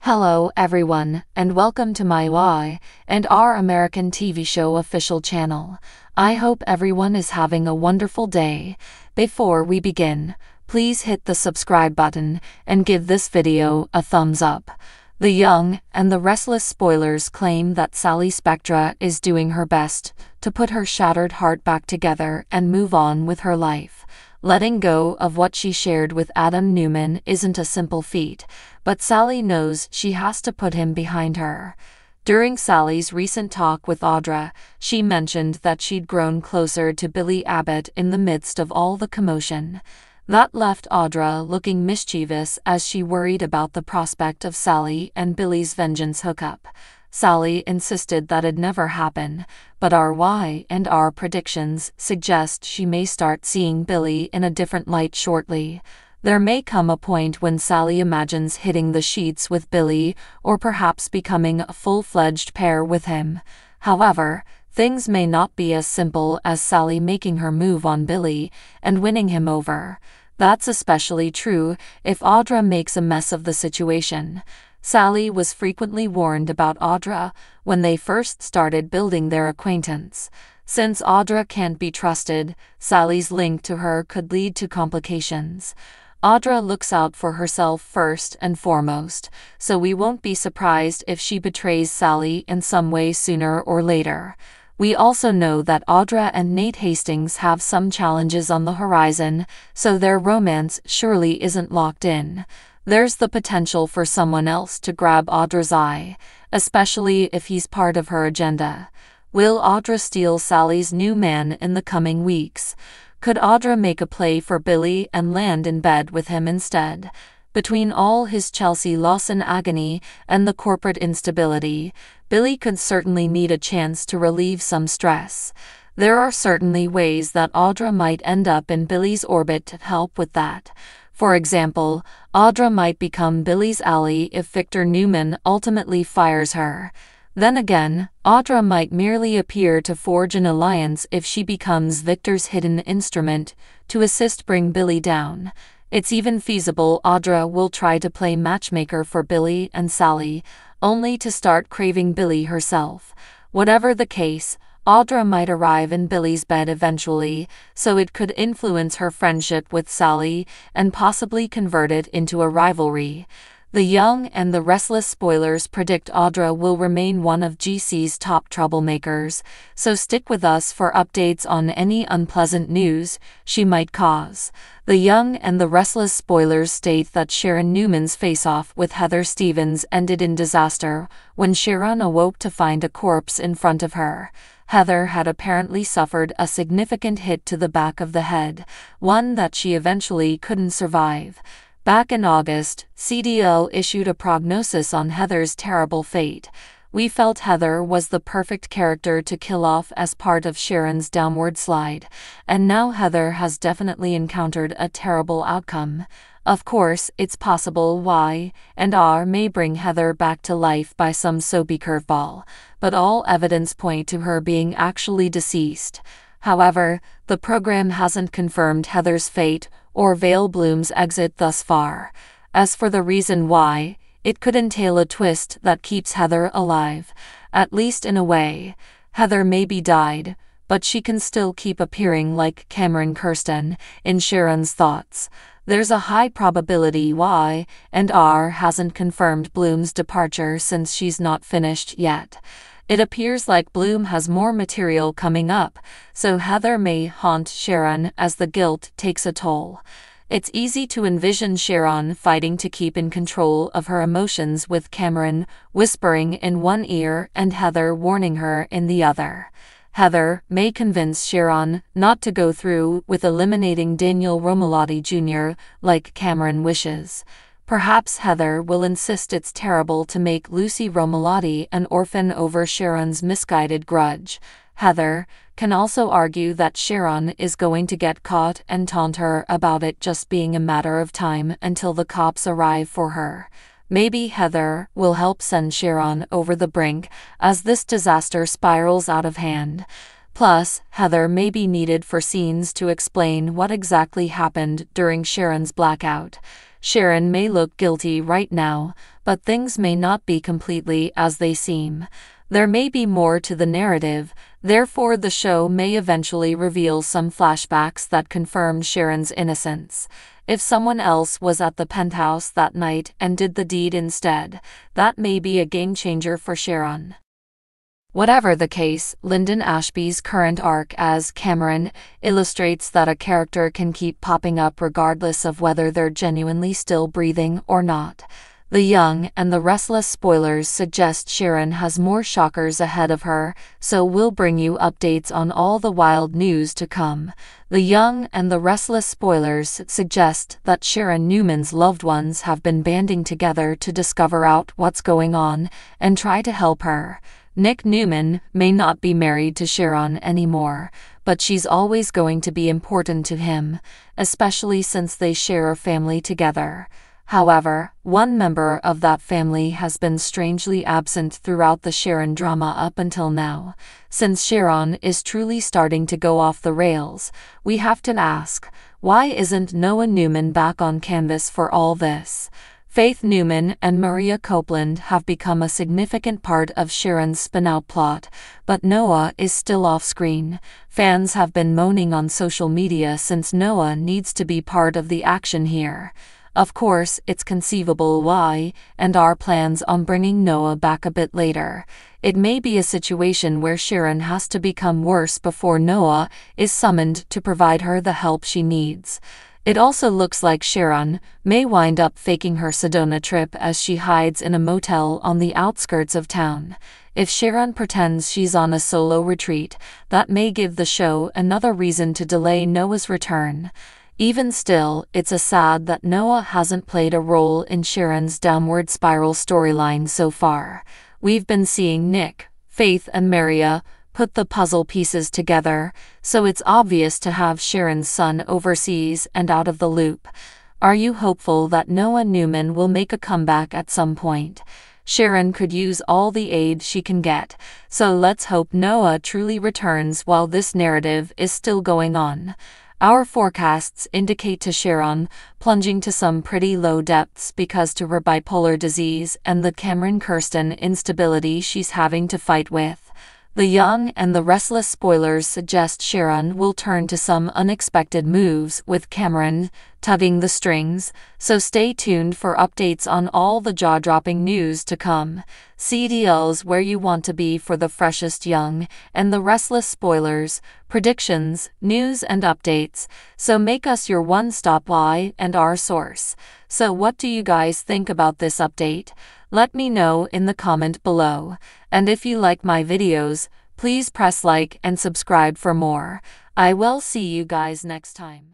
Hello everyone, and welcome to my Y and our American TV show official channel. I hope everyone is having a wonderful day. Before we begin, please hit the subscribe button and give this video a thumbs up. The Young and the Restless spoilers claim that Sally Spectra is doing her best to put her shattered heart back together and move on with her life. Letting go of what she shared with Adam Newman isn't a simple feat, but Sally knows she has to put him behind her. During Sally's recent talk with Audra, she mentioned that she'd grown closer to Billy Abbott in the midst of all the commotion. That left Audra looking mischievous as she worried about the prospect of Sally and Billy's vengeance hookup. Sally insisted that it'd never happen, but our Y and our predictions suggest she may start seeing Billy in a different light shortly. There may come a point when Sally imagines hitting the sheets with Billy, or perhaps becoming a full-fledged pair with him. However, things may not be as simple as Sally making her move on Billy and winning him over. That's especially true if Audra makes a mess of the situation. Sally was frequently warned about Audra when they first started building their acquaintance. Since Audra can't be trusted, Sally's link to her could lead to complications. Audra looks out for herself first and foremost, so we won't be surprised if she betrays Sally in some way sooner or later. We also know that Audra and Nate Hastings have some challenges on the horizon, so their romance surely isn't locked in. There's the potential for someone else to grab Audra's eye, especially if he's part of her agenda. Will Audra steal Sally's new man in the coming weeks? Could Audra make a play for Billy and land in bed with him instead? Between all his Chelsea Lawson agony and the corporate instability, Billy could certainly need a chance to relieve some stress. There are certainly ways that Audra might end up in Billy's orbit to help with that. For example, Audra might become Billy's ally if Victor Newman ultimately fires her. Then again, Audra might merely appear to forge an alliance if she becomes Victor's hidden instrument to assist bring Billy down. It's even feasible Audra will try to play matchmaker for Billy and Sally, only to start craving Billy herself. Whatever the case, Audra might arrive in Billy's bed eventually, so it could influence her friendship with Sally and possibly convert it into a rivalry. The Young and the Restless spoilers predict Audra will remain one of GC's top troublemakers, so stick with us for updates on any unpleasant news she might cause. The Young and the Restless spoilers state that Sharon Newman's face-off with Heather Stevens ended in disaster when Sharon awoke to find a corpse in front of her. Heather had apparently suffered a significant hit to the back of the head, one that she eventually couldn't survive. Back in August, CDL issued a prognosis on Heather's terrible fate. We felt Heather was the perfect character to kill off as part of Sharon's downward slide, and now Heather has definitely encountered a terrible outcome. Of course, it's possible Y and R may bring Heather back to life by some soapy curveball, but all evidence point to her being actually deceased. However, the program hasn't confirmed Heather's fate or Vale Bloom's exit thus far. As for the reason why, it could entail a twist that keeps Heather alive, at least in a way. Heather maybe died, but she can still keep appearing like Cameron Kirsten in Sharon's thoughts. There's a high probability Y and R hasn't confirmed Bloom's departure since she's not finished yet. It appears like Bloom has more material coming up, so Heather may haunt Sharon as the guilt takes a toll. It's easy to envision Sharon fighting to keep in control of her emotions with Cameron whispering in one ear and Heather warning her in the other. Heather may convince Sharon not to go through with eliminating Daniel Romalotti Jr. like Cameron wishes. Perhaps Heather will insist it's terrible to make Lucy Romalotti an orphan over Sharon's misguided grudge. Heather can also argue that Sharon is going to get caught and taunt her about it just being a matter of time until the cops arrive for her. Maybe Heather will help send Sharon over the brink as this disaster spirals out of hand. Plus, Heather may be needed for scenes to explain what exactly happened during Sharon's blackout. Sharon may look guilty right now, but things may not be completely as they seem. There may be more to the narrative, therefore the show may eventually reveal some flashbacks that confirm Sharon's innocence. If someone else was at the penthouse that night and did the deed instead, that may be a game changer for Sharon. Whatever the case, Lyndon Ashby's current arc as Cameron illustrates that a character can keep popping up regardless of whether they're genuinely still breathing or not. The Young and the Restless spoilers suggest Sharon has more shockers ahead of her, so we'll bring you updates on all the wild news to come. The Young and the Restless spoilers suggest that Sharon Newman's loved ones have been banding together to discover out what's going on and try to help her. Nick Newman may not be married to Sharon anymore, but she's always going to be important to him, especially since they share a family together. However, one member of that family has been strangely absent throughout the Sharon drama up until now. Since Sharon is truly starting to go off the rails, we have to ask, why isn't Noah Newman back on canvas for all this? Faith Newman and Maria Copeland have become a significant part of Sharon's spin-out plot, but Noah is still off-screen. Fans have been moaning on social media since Noah needs to be part of the action here. Of course, it's conceivable why, and our plans on bringing Noah back a bit later. It may be a situation where Sharon has to become worse before Noah is summoned to provide her the help she needs. It also looks like Sharon may wind up faking her Sedona trip as she hides in a motel on the outskirts of town. If Sharon pretends she's on a solo retreat, that may give the show another reason to delay Noah's return. Even still, it's sad that Noah hasn't played a role in Sharon's downward spiral storyline so far. We've been seeing Nick, Faith and Maria put the puzzle pieces together, so it's obvious to have Sharon's son overseas and out of the loop. Are you hopeful that Noah Newman will make a comeback at some point? Sharon could use all the aid she can get, so let's hope Noah truly returns while this narrative is still going on. Our forecasts indicate to Sharon plunging to some pretty low depths because to her bipolar disease and the Cameron Kirsten instability she's having to fight with. The Young and the Restless spoilers suggest Sharon will turn to some unexpected moves with Cameron tugging the strings, so stay tuned for updates on all the jaw-dropping news to come. CDL's where you want to be for the freshest Young and the Restless spoilers, predictions, news and updates, so make us your one-stop why and our source. So what do you guys think about this update? Let me know in the comment below. And if you like my videos, please press like and subscribe for more. I will see you guys next time.